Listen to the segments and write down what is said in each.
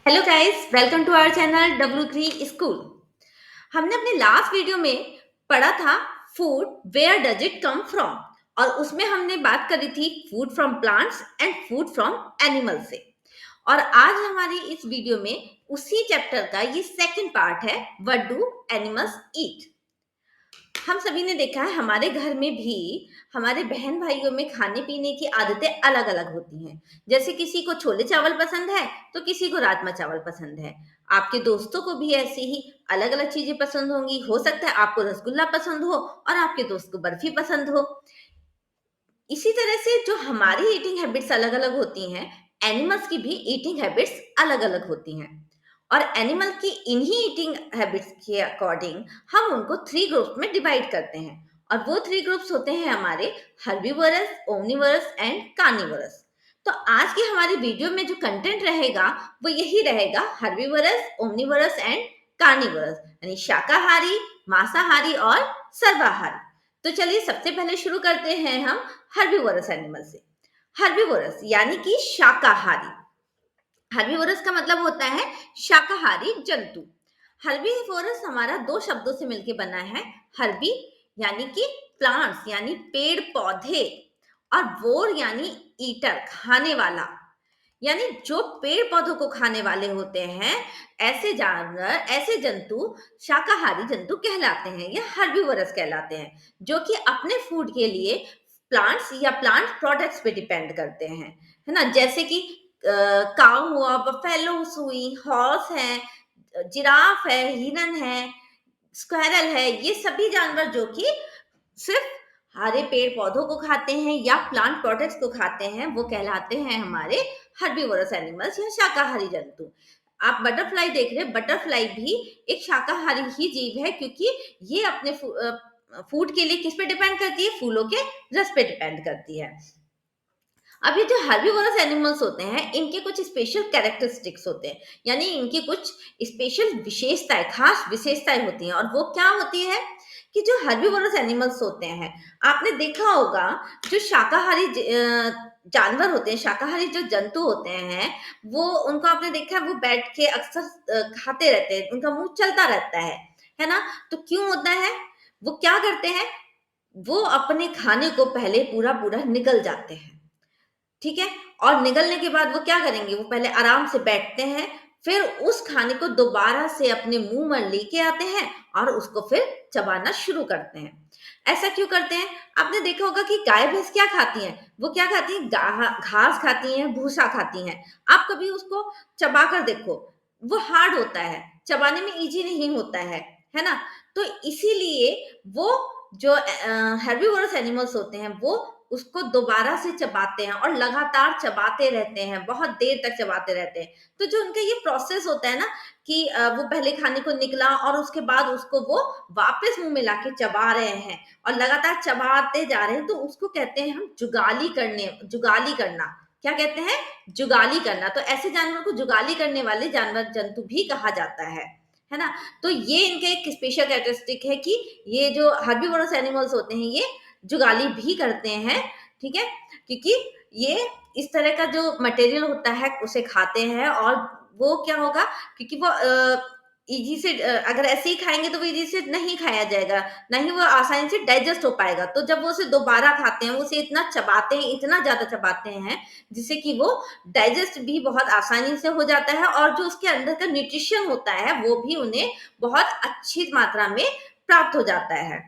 Hello guys, welcome to our channel W3 school. हमने अपने last video में पढ़ा था food where does it come from, और उसमें हमने बात करी थी food from plants and food from animal से। और आज हमारी इस वीडियो में उसी चैप्टर का ये सेकंड पार्ट है, व्हाट डू एनिमल्स ईट। हम सभी ने देखा है हमारे घर में भी हमारे बहन भाइयों में खाने पीने की आदतें अलग अलग होती हैं। जैसे किसी को छोले चावल पसंद है तो किसी को राजमा चावल पसंद है। आपके दोस्तों को भी ऐसे ही अलग अलग चीजें पसंद होंगी। हो सकता है आपको रसगुल्ला पसंद हो और आपके दोस्त को बर्फी पसंद हो। इसी तरह से जो हमारी ईटिंग हैबिट्स अलग अलग होती हैं, एनिमल्स की भी ईटिंग हैबिट्स अलग अलग होती हैं। और एनिमल की इन्हीं ईटिंग हैबिट्स के अकॉर्डिंग हम उनको थ्री ग्रुप्स में डिवाइड करते हैं। और वो थ्री ग्रुप्स होते हैं हमारे हर्बीवोरस, ओमनीवोरस एंड कार्निवोरस। तो आज की हमारी वीडियो में जो कंटेंट रहेगा वो यही रहेगा, हर्बीवोरस, ओमनीवोरस एंड कार्निवोरस, यानी शाकाहारी, मांसाहारी और सर्वाहारी। तो चलिए सबसे पहले शुरू करते हैं हम हर्बीवोरस एनिमल से। हर्बीवोरस यानी कि शाकाहारी। हर्बीवोरस का मतलब होता है शाकाहारी जंतु। हर्बीवोरस हमारा दो शब्दों से मिलकर बना है। हर्बी यानी कि प्लांट्स यानी पेड़ पौधे, और वोर यानी ईटर खाने वाला, यानी जो पेड़ पौधों को खाने वाले होते हैं, ऐसे जानवर, ऐसे जंतु शाकाहारी जंतु कहलाते हैं या हर्बीवोरस कहलाते हैं, जो कि अपने फूड के लिए प्लांट्स या प्लांट प्रोडक्ट्स पे डिपेंड करते हैं, है ना। जैसे कि काऊ हुआ, बफेलोस हुई, हॉर्स है, जिराफ है, हिरन है, स्क्वायरल है, ये सभी जानवर जो कि सिर्फ हरे पेड़ पौधों को खाते हैं या प्लांट प्रोडक्ट्स को खाते हैं, वो कहलाते हैं हमारे हर्बीवोरस एनिमल्स या शाकाहारी जंतु। आप बटरफ्लाई देख रहे हैं, बटरफ्लाई भी एक शाकाहारी ही जीव है, क्योंकि ये अपने फूड के लिए किस पे डिपेंड करती है, फूलों के रस पे डिपेंड करती है। अब ये जो हर्बीवोरस एनिमल्स होते हैं, इनके कुछ स्पेशल कैरेक्टरिस्टिक्स होते हैं, यानी इनकी कुछ स्पेशल विशेषताएं, खास विशेषताएं होती हैं। और वो क्या होती है कि जो हर्बीवोरस एनिमल्स होते हैं, आपने देखा होगा जो शाकाहारी जानवर होते हैं, शाकाहारी जो जंतु होते हैं, वो उनको आपने देखा है वो बैठ के अक्सर खाते रहते हैं, उनका मुंह चलता रहता है ना। तो क्यों होता है? वो क्या करते हैं, वो अपने खाने को पहले पूरा पूरा निगल जाते हैं, ठीक है? और निगलने के बाद वो क्या करेंगे, वो पहले आराम से बैठते हैं, फिर उस खाने को दोबारा से अपने मुँह में लेके आते हैं और उसको फिर चबाना शुरू करते हैं। ऐसा क्यों करते हैं? आपने देखा होगा कि गाय-भैंस क्या खाती हैं? वो क्या खाती हैं? घास खाती हैं, भूसा खाती हैं। आप कभी उसको चबा कर देखो, वो हार्ड होता है, चबाने में ईज़ी नहीं होता है ना? तो इसीलिए वो जो हेर्बिवोरस एनिमल्स होते हैं, वो उसको दोबारा से चबाते हैं और लगातार चबाते रहते हैं, बहुत देर तक चबाते रहते हैं। तो जो उनका ये प्रोसेस होता है ना कि वो पहले खाने को निगला और उसके बाद उसको वो वापस मुँह में लाके चबा रहे हैं और लगातार चबाते जा रहे हैं, तो उसको कहते हैं हम जुगाली करना। क्या कहते हैं? जुगाली करना। तो ऐसे जानवर को जुगाली करने वाले जानवर जंतु भी कहा जाता है ना? तो ये इनका एक स्पेशल कैरेक्टरिस्टिक है कि ये जो हर्बीवोरस एनिमल्स होते हैं, ये जुगाली भी करते हैं, ठीक है? क्योंकि ये इस तरह का जो मटेरियल होता है उसे खाते हैं, और वो क्या होगा, क्योंकि वो ईज़ी से अगर ऐसे ही खाएँगे तो वो ईज़ी से नहीं खाया जाएगा, ना ही वो आसानी से डाइजेस्ट हो पाएगा। तो जब वो उसे दोबारा खाते हैं, वो उसे इतना चबाते हैं, इतना ज़्यादा चबाते हैं, जिससे कि वो डाइजेस्ट भी बहुत आसानी से हो जाता है, और जो उसके अंदर का न्यूट्रिशन होता है, वो भी उन्हें बहुत अच्छी मात्रा में प्राप्त हो जाता है।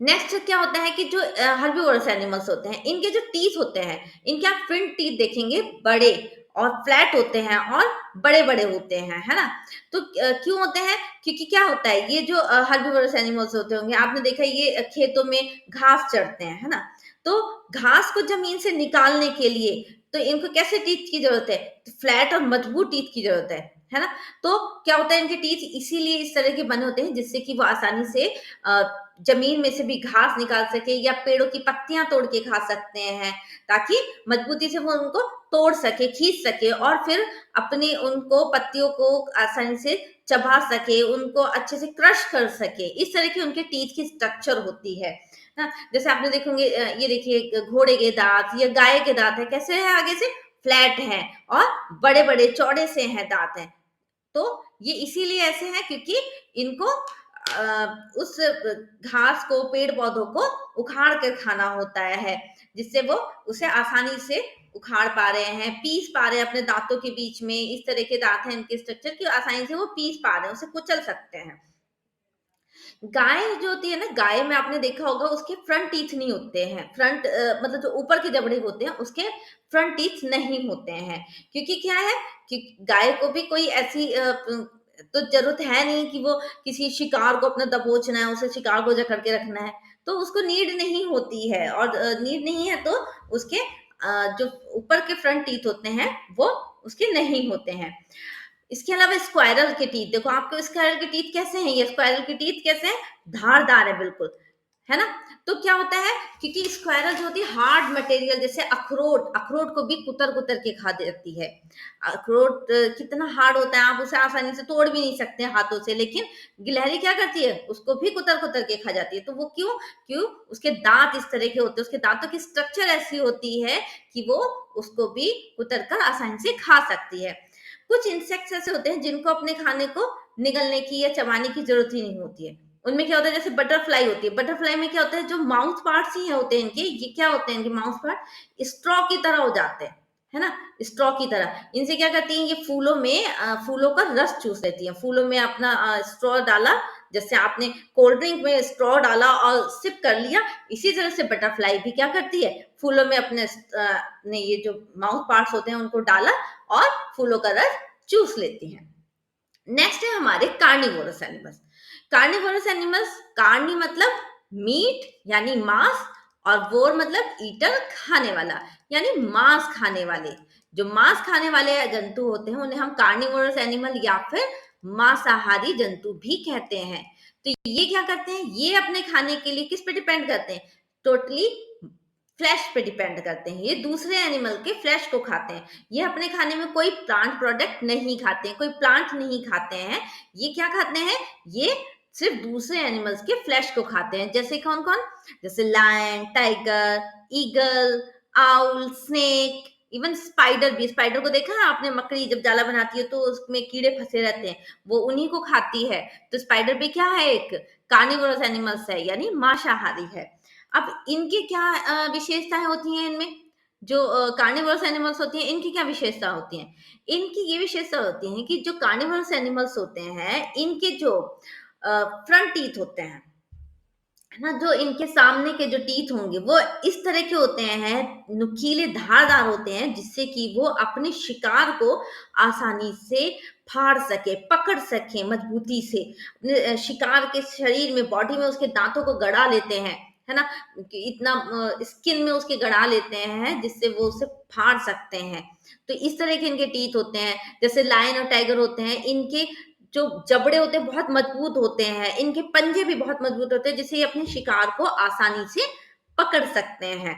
नेक्स्ट क्या होता है कि जो हर्बीवोरस एनिमल्स होते हैं, इनके जो टीथ होते हैं, इनके आप फ्रंट टीथ देखेंगे बड़े और फ्लैट होते हैं और बड़े-बड़े होते हैं, है ना? तो क्यों होते हैं? क्योंकि क्या होता है, ये जो हर्बीवोरस एनिमल्स होते होंगे, आपने देखा ये खेतों में घास चरते हैं, है ना? तो घास को ज़मीन से निकालने के लिए तो इनको कैसे टीथ की ज़रूरत है? तो फ्लैट और मजबूत टीथ की ज़रूरत है ना? तो क्या होता है, इनके टीथ इसीलिए इस तरह के बने होते हैं, जिससे कि वो आसानी से अ, ज़मीन में से भी घास निकाल सके या पेड़ों की पत्तियाँ तोड़ के खा सकते हैं, ताकि मजबूती से वो उनको तोड़ सके, खींच सके और फिर अपनी उनको पत्तियों को आसानी से चबा सके, उनको अच्छे से क्रश कर सके। इस तरह की उनके टीथ की स्ट्रक्चर होती है। जैसे आपने देखेंगे, ये देखिए घोड़े के दाँत या गाय के दाँत है, कैसे है आगे से? फ्लैट हैं और बड़े-बड़े चौड़े से हैं दाँत हैं। तो ये इसीलिए ऐसे हैं क्योंकि इनको उस घास को, पेड़-पौधों को उखाड़ कर खाना होता है, जिससे वो उसे आसानी से उखाड़ पा रहे हैं, पीस पा रहे हैं अपने दाँतों के बीच में। इस तरह के दाँत हैं इनके स्ट्रक्चर कि आसानी से वो पीस पा रहे हैं, उसे कुचल सकते हैं। गाय जो होती है ना, गाय में आपने देखा होगा उसके फ्रंट टीथ नहीं होते हैं। फ्रंट मतलब जो ऊपर के जबड़े होते हैं उसके फ्रंट टीथ नहीं होते हैं। क्योंकि क्या है कि गाय को भी कोई ऐसी तो ज़रूरत है नहीं कि वो किसी शिकार को अपना दबोचना है, उसे शिकार को जकड़ के रखना है। तो उसको नीड नहीं होती है और नीड नहीं है तो उसके जो ऊपर के फ्रंट टीथ होते हैं वो उसके नहीं होते हैं। इसके अलावा स्क्वायरल के टीथ देखो आपको स्क्वायरल के टीथ कैसे हैं ये स्क्वायरल के टीथ कैसे हैं धारदार है बिल्कुल है ना तो क्या होता है क्योंकि स्क्वायरल जो होती है हार्ड मटेरियल जैसे अखरोट अखरोट को भी कुतर कुतर के खा जाती है अखरोट कितना हार्ड होता है आप उसे आसानी से तोड़ भी नहीं सकते हाथों से लेकिन गिलहरी क्या करती है उसको भी कुतर कुतर के खा जाती है तो वो क्यों क्यों उसके दांत इस तरह के होते हैं उसके दांतों की स्ट्रक्चर ऐसी होती है कि वो उसको भी कुतर कर आसानी से खा सकती है कुछ इंसेक्ट्स ऐसे होते हैं जिनको अपने खाने को निगलने की या चबाने की जरूरत ही नहीं होती है उनमें क्या होता है जैसे बटरफ्लाई होती है बटरफ्लाई में क्या होता है जो माउथ पार्ट्स ही होते हैं इनके ये क्या होते हैं इनके माउथ पार्ट स्ट्रॉ की तरह हो जाते हैं है ना स्ट्रॉ की तरह इनसे क्या करती हैं ये फूलों में फूलों का रस चूस लेती हैं फूलों में अपना स्ट्रॉ डाला जैसे आपने कोल्ड ड्रिंक में स्ट्रॉ डाला और सिप कर लिया इसी तरह से बटरफ्लाई भी क्या करती है फूलों में अपने ने ये जो माउथ पार्ट्स होते हैं उनको डाला और फूलों का रस चूस लेती हैं नेक्स्ट है हमारे carnivorous animals carnivorous animals Carney मतलब मीट यानी मांस और वोर मतलब ईटर खाने वाला यानी मांस खाने वाले जो मांस खाने वाले जंतु होते हैं उन्हें हम कार्निवोरस एनिमल या फिर मांसाहारी जंतु भी कहते हैं तो ये क्या करते हैं ये अपने खाने के लिए किस पे डिपेंड करते हैं टोटली फ्लैश पे डिपेंड करते हैं ये दूसरे एनिमल के फ्लैश को खाते हैं ये अपने खाने में कोई प्लांट प्रोडक्ट नहीं खाते हैं कोई प्लांट नहीं खाते हैं ये क्या खाते हैं ये सिर्फ दूसरे एनिमल्स के फ्लैश को खाते हैं जैसे कौन कौन जैसे lion tiger eagle owl snake even spider भी स्पाइडर को देखा है आपने मकड़ी जब जाला बनाती है तो उसमें कीड़े फंसे रहते हैं वो उन्हीं को खाती है तो स्पाइडर भी क्या है एक कार्निवोरस एनिमल्स है यानी मांसाहारी है अब इनकी क्या विशेषताएं होती हैं इनमें जो कार्निवोरस एनिमल्स होती हैं इनकी क्या विशेषता होती हैं इनकी ये विशेषता होती है कि जो कार्निवोरस एनिमल्स होते हैं इनके जो फ्रंट टीथ होते हैं है ना जो इनके सामने के जो टीथ होंगे वो इस तरह के होते हैं नुकीले धारदार होते हैं जिससे कि वो अपने शिकार को आसानी से फाड़ सके पकड़ सके मजबूती से अपने शिकार के शरीर में बॉडी में उसके दांतों को गड़ा लेते हैं है ना कि इतना स्किन में उसके गड़ा लेते हैं जिससे वो उसे फाड़ सकते हैं तो इस तरह के इनके टीथ होते हैं जैसे लायन और टाइगर होते हैं इनके जो जबड़े होते हैं बहुत मजबूत होते हैं इनके पंजे भी बहुत मजबूत होते हैं जिससे ये अपने शिकार को आसानी से पकड़ सकते हैं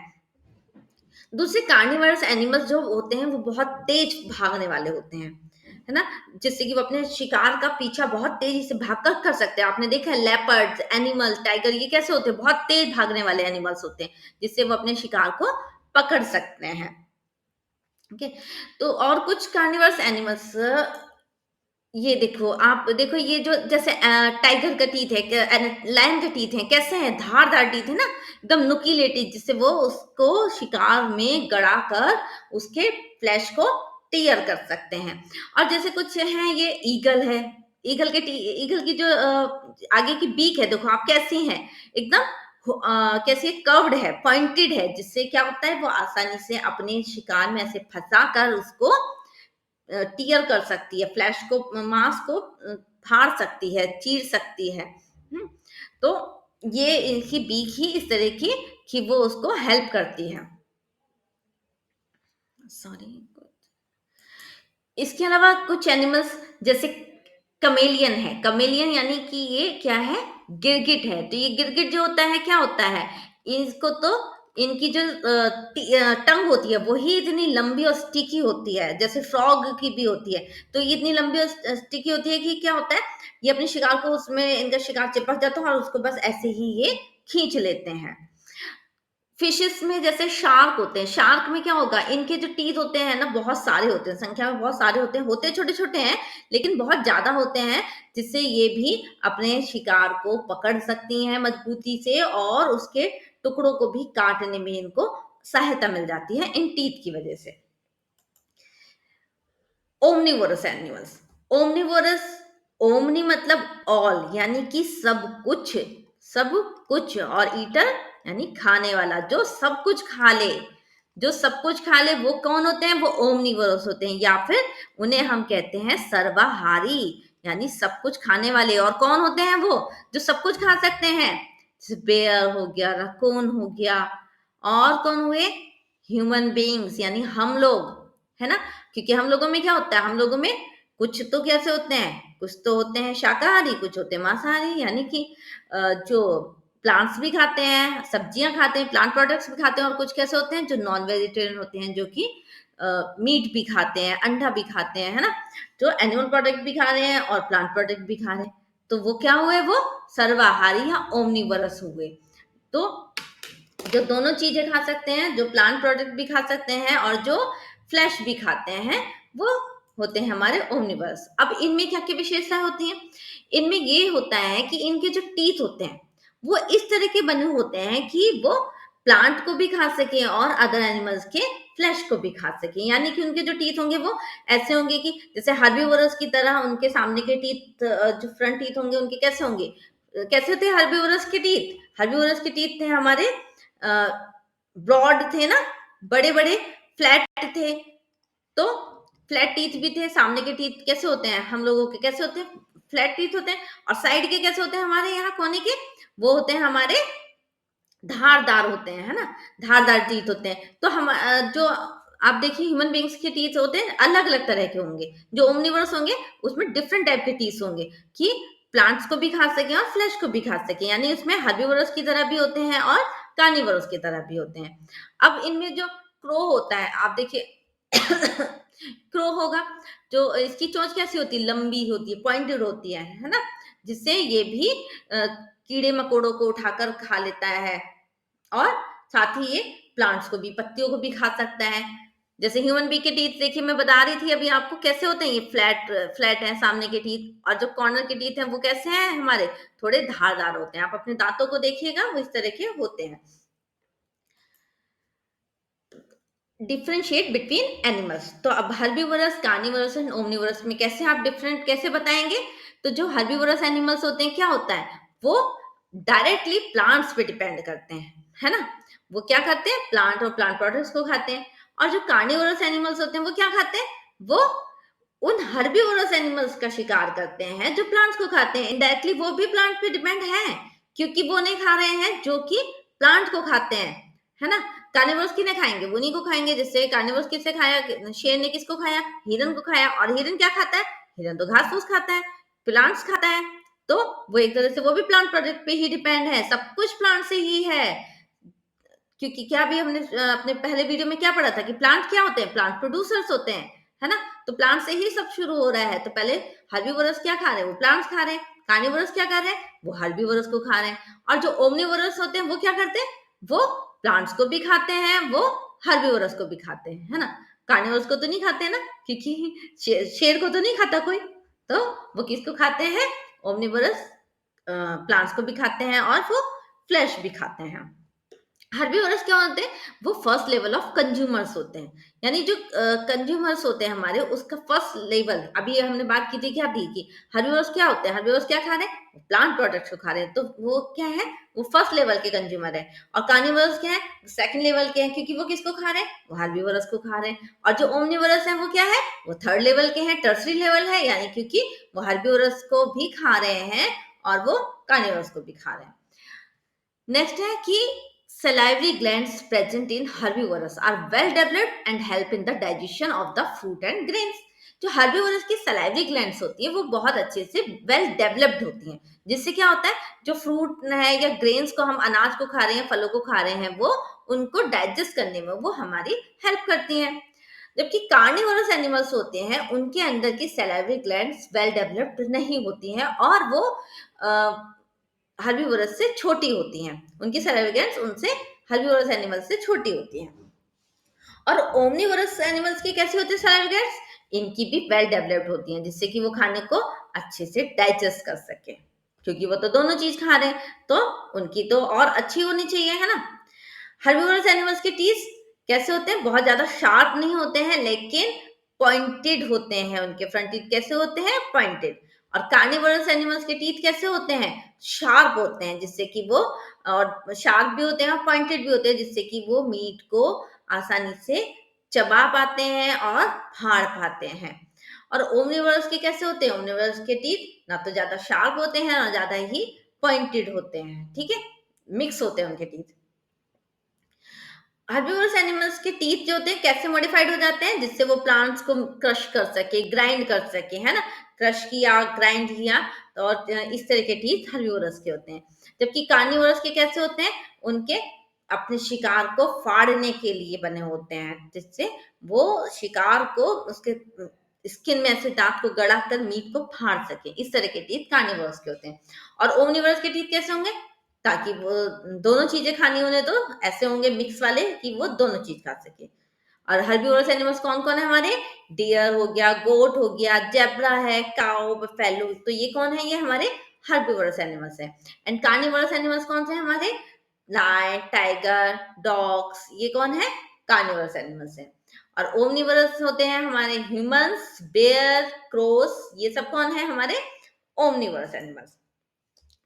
दूसरे कार्निवरस एनिमल्स जो होते हैं वो बहुत तेज भागने वाले होते हैं है ना जिससे कि वो अपने शिकार का पीछा बहुत तेजी से भागकर कर सकते हैं आपने देखा है लेपर्ड्स एनिमल्स टाइगर ये कैसे होते हैं बहुत तेज भागने वाले एनिमल्स होते हैं जिससे वो अपने शिकार को पकड़ सकते हैं ओके तो और कुछ कार्निवरस एनिमल्स ये देखो आप देखो ये जो जैसे टाइगर का टीथ है लायन का टीथ है कैसे हैं धारदार टीथ है ना एकदम नुकीले टीथ जिससे वो उसको शिकार में गड़ा कर उसके फ्लैश को टीयर कर सकते हैं और जैसे कुछ हैं ये ईगल है ईगल की जो आगे की बीक है देखो आप कैसी हैं एकदम कैसे कर्व्ड है पॉइंटेड है जिससे क्या होता है वो आसानी से अपने शिकार में ऐसे फंसा कर उसको टीयर कर सकती है फ्लैश को मांस को फाड़ सकती है चीर सकती है तो ये इनकी बीक ही इस तरह की कि वो उसको हेल्प करती है सॉरी इसके अलावा कुछ एनिमल्स जैसे कमेलियन है कमेलियन यानी कि ये क्या है गिरगिट है तो ये गिरगिट जो होता है क्या होता है इसको तो इनकी जो टंग होती है वो ही इतनी लंबी और स्टिकी होती है जैसे फ्रॉग की भी होती है तो ये इतनी लंबी और स्टिकी होती है कि क्या होता है ये अपने शिकार को उसमें इनका शिकार चिपक जाता है और उसको बस ऐसे ही ये खींच लेते हैं फिशेस में जैसे शार्क होते हैं, शार्क में क्या होगा, इनके जो टीथ होते हैं ना बहुत सारे होते हैं, संख्या में बहुत सारे होते हैं छोटे छोटे हैं लेकिन बहुत ज्यादा होते हैं, जिससे ये भी अपने शिकार को पकड़ सकती हैं मजबूती से और उसके टुकड़ों को भी काटने में इनको सहायता मिल जाती है इन टीथ की वजह से। ओमनिवोरस एनिमल्स, ओमनिवोरस, ओमनी मतलब ऑल यानी कि सब कुछ, सब कुछ, और ईटर यानी खाने वाला, जो सब कुछ खा ले, जो सब कुछ खा ले वो कौन होते हैं, वो ओमनिवोरस होते हैं, या फिर उन्हें हम कहते हैं सर्वाहारी, यानी सब कुछ खाने वाले। और कौन होते हैं वो जो सब कुछ खा सकते हैं, जैसे बेयर हो गया, रकून हो गया, और कौन हुए, ह्यूमन बीइंग्स यानी हम लोग, है ना। क्योंकि हम लोगों में क्या होता है, हम लोगों में कुछ तो कैसे होते हैं, कुछ तो होते हैं शाकाहारी, कुछ होते हैं मांसाहारी, यानी कि जो प्लांट्स भी खाते हैं, सब्जियां खाते हैं, प्लांट प्रोडक्ट्स भी खाते हैं, और कुछ कैसे होते हैं जो नॉन वेजिटेरियन होते हैं, जो कि मीट भी खाते हैं, अंडा भी खाते हैं, है ना। जो एनिमल प्रोडक्ट भी खा रहे हैं और प्लांट प्रोडक्ट भी खा रहे हैं, तो वो क्या हुए, वो सर्वाहारी या ओमनिवरस हुए। तो जो दोनों चीजें खा सकते हैं, जो प्लांट प्रोडक्ट भी खा सकते हैं और जो फ्लैश भी खाते हैं, वो होते हैं हमारे ओमनिवर्स। अब इनमें क्या क्या विशेषताएं होती हैं, इनमें ये होता है कि इनके जो टीथ होते हैं वो इस तरह के बने होते हैं कि वो प्लांट को भी खा सके और अदर एनिमल्स के फ्लैश को भी खा सके, यानी कि उनके जो टीथ होंगे वो ऐसे होंगे कि जैसे हर्बीवोरस की तरह उनके सामने के टीथ, जो फ्रंट टीथ होंगे उनके कैसे होंगे, कैसे थे हर्बीवोरस के टीथ, हर्बीवोरस के टीथ थे हमारे ब्रॉड थे ना, बड़े बड़े फ्लैट थे। तो फ्लैट टीथ भी थे, सामने के टीथ कैसे होते हैं, हम लोगों के कैसे होते हैं, फ्लैट टीथ होते हैं, और साइड के कैसे होते हैं हमारे यहाँ कोने के, वो होते हैं हमारे धारदार होते हैं, है ना, धारदार टीथ होते हैं। तो हम जो आप देखिए ह्यूमन बींग्स के टीथ होते हैं अलग अलग तरह के होंगे, जो ओमनिवर्स होंगे उसमें डिफरेंट टाइप के टीथ होंगे कि प्लांट्स को भी खा सके और फ्लैश को भी खा सके, यानी उसमें हर्बीवोरस की तरह भी होते हैं और कार्निवोरस की तरह भी होते हैं। अब इनमें जो क्रो होता है, आप देखिए क्रो होगा, जो इसकी चोंच कैसी होती है, लंबी होती है, पॉइंटेड होती है ना, जिससे ये भी कीड़े मकोड़ों को उठाकर खा लेता है, और साथ ही ये प्लांट्स को भी, पत्तियों को भी खा सकता है। जैसे ह्यूमन बी के टीथ देखिए, मैं बता रही थी अभी आपको कैसे होते हैं, ये फ्लैट फ्लैट है सामने के टीथ, और जो कॉर्नर के टीथ हैं वो कैसे हैं हमारे, थोड़े धारदार होते हैं। आप अपने दांतों को देखिएगा वो इस तरह के होते हैं। डिफरेंशिएट बिटवीन एनिमल्स, तो अब हर्बीवोरस, कार्निवोरस एंड ओमनिवोरस में कैसे आप डिफरेंट कैसे बताएंगे। तो जो हर्बीवोरस एनिमल्स होते हैं क्या होता है, वो डायरेक्टली प्लांट्स पे डिपेंड करते हैं, है ना, वो क्या खाते हैं, प्लांट और प्लांट प्रोडक्ट्स को खाते हैं। और जो कार्निवोरस एनिमल्स होते हैं वो क्या खाते हैं, वो उन हर्बीवोरस एनिमल्स का शिकार करते हैं जो प्लांट्स को खाते हैं, इनडायरेक्टली वो भी प्लांट पे डिपेंड है, क्योंकि वो नहीं खा रहे हैं जो कि प्लांट को खाते हैं, है ना। कार्निवोरस किन्हें खाएंगे, वो उन्हीं को खाएंगे, जिससे कार्निवोरस किससे खाया, शेर ने किसको खाया, हिरन को खाया, और हिरन क्या खाता है, हिरन तो घास फूस खाता है, प्लांट्स खाता है। तो वो एक तरह से वो भी प्लांट प्रोडक्ट पे ही डिपेंड है, सब कुछ प्लांट से ही है। क्योंकि क्या भी हमने अपने पहले वीडियो में क्या पढ़ा था कि प्लांट क्या होते हैं, प्लांट प्रोड्यूसर्स होते हैं, है ना। तो प्लांट से ही सब शुरू हो रहा है। तो पहले हर्बीवोरस क्या खा रहे हैं, वो प्लांट्स खा रहे हैं, कार्निवोरस क्या कर रहे हैं, वो हर्बीवोरस को खा रहे हैं, और जो ओमनिवोरस होते हैं वो क्या करते हैं, वो प्लांट्स को भी खाते हैं, वो हर्बीवोरस को भी खाते हैं, है ना। कार्निवोरस को तो नहीं खाते ना, क्योंकि शेर को तो नहीं खाता कोई, तो वो किसको खाते हैं, ओमनिवोरस प्लांट्स को भी खाते हैं और वो फ्लैश भी खाते हैं। हर्बीवोरस क्या होते हैं, वो फर्स्ट लेवल ऑफ कंज्यूमर्स होते हैं, यानी जो कंज्यूमर्स होते हैं हमारे, उसका फर्स्ट लेवल, अभी हमने बात की थी क्या थी कि हर्बीवोरस क्या होते हैं, हर्बीवोरस क्या खा रहे हैं, प्लांट प्रोडक्ट्स को खा रहे हैं, तो वो क्या है, वो फर्स्ट लेवल के कंज्यूमर है। और कार्निवोरस क्या है, सेकंड लेवल के हैं, क्योंकि वो किसको खा रहे हैं, वो हर्बीवोरस को खा रहे हैं। और जो ओमनिवोरस है वो क्या है, वो थर्ड लेवल के हैं, टर्सरी लेवल है, यानी क्योंकि वो हर्बीवोरस को भी खा रहे हैं और वो कार्निवोरस को भी खा रहे हैं। नेक्स्ट है कि salivary glands present in herbivorous are well developed and help in the digestion of the fruit and grains। जो हर्बीवोरस की सलाइवरी ग्लैंड्स होती है वो बहुत अच्छे से वेल डेवलप्ड होती हैं, जिससे क्या होता है, जो फ्रूट है या ग्रेन्स को हम अनाज को खा रहे हैं, फलों को खा रहे हैं, वो उनको डाइजेस्ट करने में वो हमारी हेल्प करती हैं। जबकि कार्निवोरस एनिमल्स होते हैं उनके अंदर की सलाइवरी ग्लैंड्स वेल डेवलप्ड नहीं होती हैं, और वो हर्बीवोरस से छोटी होती हैं, उनकी सलाइवरी ग्लैंड्स उनसे हर्बीवोरस एनिमल्स से छोटी होती हैं। और ओमनीवोरस एनिमल्स की कैसी होती है सलाइवा ग्लैंड्स? इनकी भी वेल डेवलप्ड होती हैं, जिससे कि वो खाने को अच्छे से डाइजेस्ट कर सके, क्योंकि वो तो दोनों चीज खा रहे हैं, तो उनकी तो और अच्छी होनी चाहिए, है ना। हर्बीवोरस एनिमल्स के टीथ कैसे होते हैं? बहुत ज्यादा शार्प नहीं होते हैं, लेकिन पॉइंटेड होते हैं। उनके फ्रंट टीथ कैसे होते हैं? पॉइंटेड। और कार्निवोरस एनिमल्स के टीथ कैसे होते हैं? शार्प होते हैं, जिससे कि वो, और शार्प भी होते हैं और पॉइंटेड भी होते हैं, जिससे कि वो मीट को आसानी से चबा पाते हैं और फाड़ पाते हैं। और ओमनीवोरस के कैसे होते हैं? ओमनीवोरस के टीथ ना तो ज्यादा शार्प होते हैं, ना ज्यादा ही पॉइंटेड होते हैं, ठीक है, मिक्स होते हैं उनके टीथ। हर्बीवोरस एनिमल्स के टीथ जो होते हैं कैसे मॉडिफाइड हो जाते हैं? जिससे वो प्लांट्स को क्रश कर सके, ग्राइंड कर सके, है ना। क्रश किया, ग्राइंड किया, तो और इस तरह के टीथ हर्बीवोरस के होते हैं। जबकि कार्निवोरस के कैसे होते हैं? उनके अपने शिकार को फाड़ने के लिए बने होते हैं, जिससे वो शिकार को उसके स्किन में ऐसे दांत को गड़ा कर मीट को फाड़ सके। इस तरह के टीथ कार्निवोरस के होते हैं। और ओमनिवोरस के टीथ कैसे होंगे? ताकि वो दोनों चीजें खानी उन्हें, तो ऐसे होंगे मिक्स वाले कि वो दोनों चीज खा सके। और हर्बीवोरस एनिमल्स कौन कौन है हमारे? डियर हो गया, गोट हो गया, जेब्रा है, काउ, बफेलो, तो ये कौन है? ये हमारे हर्बीवोरस एनिमल्स है। एंड कार्निवोरस एनिमल्स कौन से हैं हमारे? लायन, टाइगर, डॉग्स, ये कौन है? कार्निवोरस एनिमल्स है। और ओमनिवोरस होते हैं हमारे ह्यूमंस, बेयर, क्रोस, ये सब कौन है? हमारे ओमनिवोरस एनिमल्स।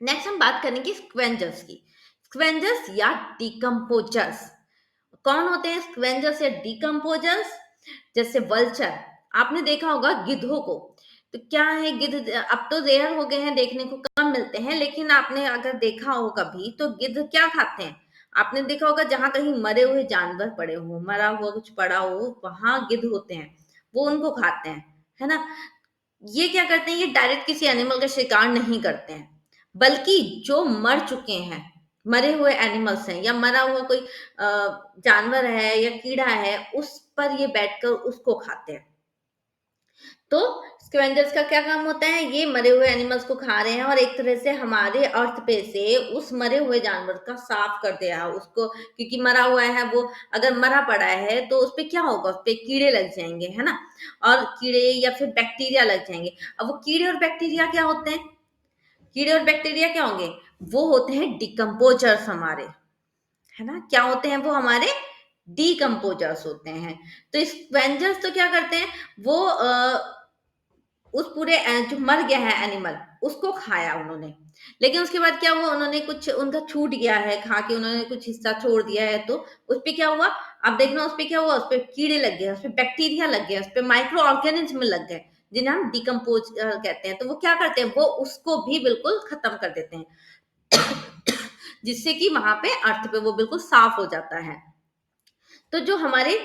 नेक्स्ट हम बात करेंगे स्क्वेंजर्स की। स्क्वेंजर्स या डिकम्पोजर्स कौन होते हैं? स्क्वेंजर्स या डिकम्पोजर्स, जैसे वल्चर, आपने देखा होगा गिद्धों को। तो क्या है, गिद्ध अब तो रेयर हो गए हैं, देखने को कम मिलते हैं, लेकिन आपने अगर देखा हो कभी, तो गिद्ध क्या खाते हैं? आपने देखा होगा जहां कहीं मरे हुए जानवर पड़े हो, मरा हुआ कुछ पड़ा हो, वहां गिद्ध होते हैं, वो उनको खाते हैं, है ना। ये क्या करते हैं? ये डायरेक्ट किसी एनिमल का शिकार नहीं करते हैं, बल्कि जो मर चुके हैं, मरे हुए एनिमल्स हैं, या मरा हुआ कोई जानवर है या कीड़ा है, उस पर ये बैठकर उसको खाते हैं। तो स्कैवेंजर्स का क्या काम होता है? ये मरे हुए एनिमल्स को खा रहे हैं और एक तरह से हमारे अर्थ पे से उस मरे हुए जानवर का साफ कर दिया उसको, क्योंकि मरा हुआ है वो, अगर मरा पड़ा है तो उस पे क्या होगा? उस पे कीड़े लग जाएंगे, है ना। और कीड़े या फिर बैक्टीरिया लग जाएंगे। अब वो कीड़े और बैक्टीरिया क्या होते हैं? कीड़े और बैक्टीरिया क्या होंगे? वो होते हैं डिकम्पोजर्स हमारे, है ना। क्या होते हैं वो? हमारे डिकम्पोजर्स होते हैं। तो स्क्वेंजर्स तो क्या करते हैं? वो उस पूरे जो मर गया है एनिमल, उसको खाया उन्होंने, लेकिन उसके बाद क्या हुआ? उन्होंने कुछ, उनका छूट गया है, खा के उन्होंने कुछ हिस्सा छोड़ दिया है, तो उस पे क्या हुआ? अब देखना उस पे क्या हुआ? उस पे कीड़े लग गए, उस पे बैक्टीरिया लग गए, उस पे माइक्रो ऑर्गेनिज्म लग गए, जिन्हें हम डिकम्पोज कहते हैं। तो वो क्या करते हैं? वो उसको भी बिल्कुल खत्म कर देते हैं, जिससे कि वहां पे अर्थ पे वो बिल्कुल साफ हो जाता है। तो जो हमारे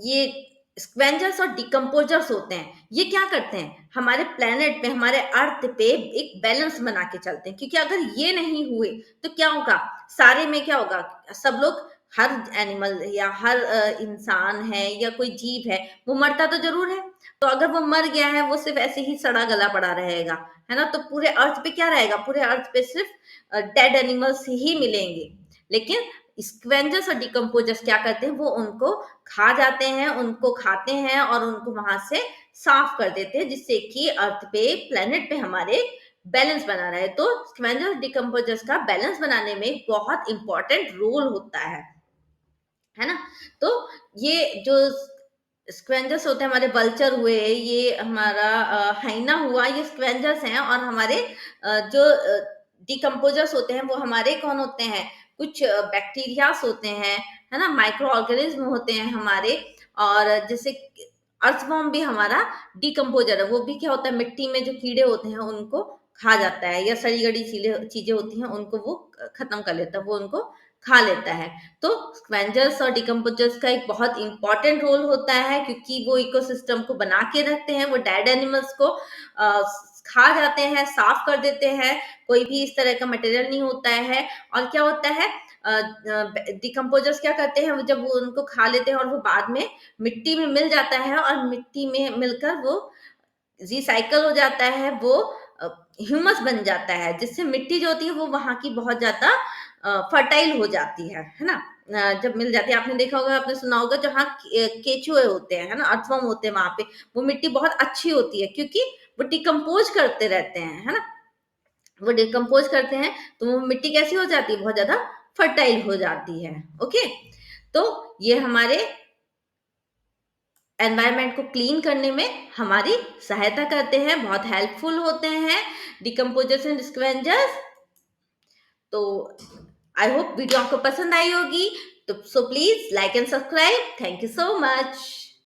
ये स्क्वेंजर्स और डिकम्पोजर्स होते हैं, ये क्या करते हैं? हमारे प्लेनेट पे, हमारे अर्थ पे एक बैलेंस बना के चलते हैं, क्योंकि अगर ये नहीं हुए तो क्या होगा? सारे में क्या होगा? सब लोग, हर एनिमल या हर इंसान है या कोई जीव है, वो मरता तो जरूर है। तो अगर वो मर गया है, वो सिर्फ ऐसे ही सड़ा गला पड़ा रहेगा, है ना। तो पूरे अर्थ पे क्या रहेगा? पूरे अर्थ पे सिर्फ डेड एनिमल्स ही मिलेंगे। लेकिन स्क्वेंजर्स और डिकम्पोजर्स क्या करते हैं? वो उनको खा जाते हैं, उनको खाते हैं और उनको वहां से साफ कर देते हैं, जिससे कि अर्थ पे, प्लेनेट पे हमारे बैलेंस बना रहे। तो स्क्वेंजर्स डिकम्पोजर्स का बैलेंस बनाने में बहुत इंपॉर्टेंट रोल होता है ना। तो ये जो स्क्वेंजर्स होते हैं, हमारे वल्चर हुए, ये हमारा हाइना हुआ, ये स्क्वेंजर्स हैं। और हमारे जो डिकम्पोजर्स होते हैं, वो हमारे कौन होते हैं? कुछ बैक्टीरियास होते हैं, है ना, माइक्रो ऑर्गेनिज्म होते हैं हमारे। और जैसे अर्थवॉर्म भी हमारा डिकम्पोजर है। वो भी क्या होता है? मिट्टी में जो कीड़े होते हैं उनको खा जाता है, या सड़ी गड़ी चीजें होती हैं उनको वो खत्म कर लेता है, वो उनको खा लेता है। तो स्क्वेंजर्स और डिकम्पोजर्स का एक बहुत इंपॉर्टेंट रोल होता है, क्योंकि वो इकोसिस्टम को बना के रखते हैं, वो डेड एनिमल्स को खा जाते हैं, साफ कर देते हैं, कोई भी इस तरह का मटेरियल नहीं होता है। और क्या होता है? डिकम्पोजर्स क्या करते हैं? जब वो उनको खा लेते हैं और वो बाद में मिट्टी में मिल जाता है, और मिट्टी में मिलकर वो रिसाइकल हो जाता है, वो ह्यूमस बन जाता है, जिससे मिट्टी जो होती है वो वहां की बहुत ज्यादा फर्टाइल हो जाती है ना? जब मिल जाती है, आपने देखा होगा, आपने सुना होगा, जहाँ केचुए होते हैं, है ना? अर्थवर्म होते हैं वहाँ पे, वो मिट्टी बहुत अच्छी होती है क्योंकि वो डिकम्पोज़ करते रहते हैं, है ना? वो डिकम्पोज़ करते हैं, तो वो मिट्टी कैसी हो जाती है? बहुत ज़्यादा फर्टाइल हो जाती है, ओके? तो ये हमारे एनवायरनमेंट को क्लीन करने में हमारी सहायता करते हैं, बहुत हेल्पफुल होते हैं, डिकम्पोज़र्स एंड स्क्वेंजर्स। तो आई होप वीडियो आपको पसंद आई होगी, तो so please like and subscribe. Thank you so much.